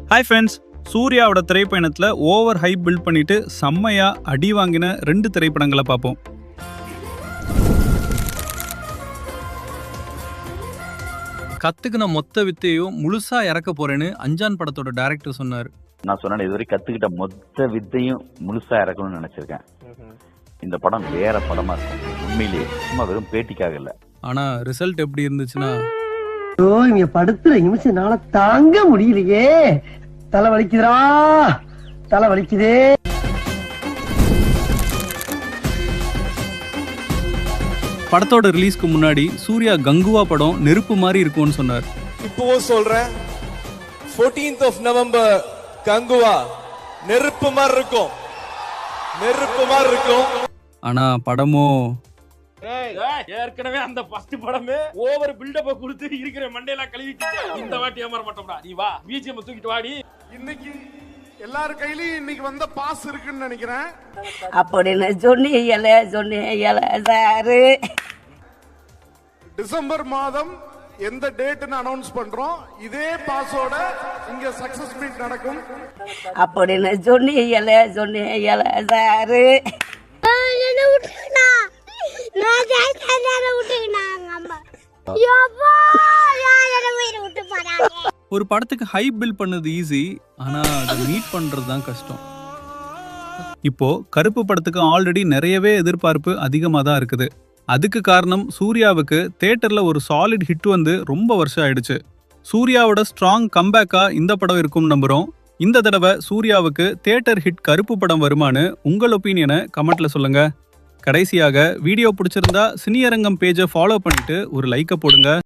Hi friends, சூர்யாவோட திரைப்பயணத்தில் over hype build பண்ணிட்டு செம்மையா அடி வாங்கின 2 திரைப்படங்களை பார்ப்போம். கத்துக்கின மொத்த வித்தையும் முழுசா இறக்க போறேன்னு அஞ்சான் படத்தோட டைரக்டர் சொன்னார். நான் சொன்னேன், இதுவரை கத்துக்கிட்ட மொத்த வித்தையும் முழுசா இறக்கணும்னு நினைச்சிருக்கேன். இந்த படம் வேற படமா இருக்கும். உண்மையிலேயே சும்மா வெறும் பேட்டிக்காக இல்ல. ஆனா ரிசல்ட் எப்படி இருந்துச்சுன்னா, இங்க படுத்துற நிமிஷம்னால தாங்க முடியலையே, தலை வலிக்குதுடா, தலை வலிக்குதே. படத்தோட ரிலீஸ்க்கு முன்னாடி சூர்யா கங்குவா படம் நெருப்பு மாதிரி இருக்கும்னு சொன்னார். இப்பவும் சொல்றேன், 14th of November கங்குவா நெருப்பு மாதிரி இருக்கும், நெருப்பு மாதிரி இருக்கும். ஆனா படமோ ஏற்கனவே அந்த ஃபர்ஸ்ட் படமே ஓவர் பில்டப் கொடுத்து இருக்கிற மண்டையெல்லாம் கழுவிட்டு இந்த வாட்டி ஏமாற மாட்டோம்டா. நீ வா, பிஜிஎம் தூக்கிட்டு வாடி. இன்னைக்கு எல்லார் கையிலயும் இன்னைக்கு வந்த பாஸ் இருக்குன்னு நினைக்கிறேன். அப்படின்னு சொன்னீங்கல சாரு. டிசம்பர் மாதம் எந்த டேட்னு அனௌன்ஸ் பண்றோம். இதே பாஸோட இங்க சக்சஸ் மீட் நடக்கும். அப்படின்னு சொன்னீங்கல சாரு. ஒரு படத்துக்கு ஹைப் பில்ட் பண்ணது ஈஸி, ஆனா அதை மீட் பண்றது தான் கஷ்டம். இப்போ கருப்பு படத்துக்கு ஆல்ரெடி நிறையவே எதிர்பார்ப்பு அதிகமாக தான் இருக்குது. அதுக்கு காரணம் சூர்யாவுக்கு தியேட்டர்ல ஒரு சாலிட் ஹிட் வந்து ரொம்ப வருஷம் ஆயிடுச்சு. சூர்யாவோட ஸ்ட்ராங் கம்பேக்கா இந்த படம் இருக்கும் நம்புறோம். இந்த தடவை சூர்யாவுக்கு தியேட்டர் ஹிட் கருப்பு படம் வருமானு உங்கள் ஒப்பீனியனை கமெண்ட்ல சொல்லுங்க. கடைசியாக வீடியோ பிடிச்சிருந்தா சினியரங்கம் பேஜை ஃபாலோ பண்ணிட்டு ஒரு லைக்கை போடுங்க.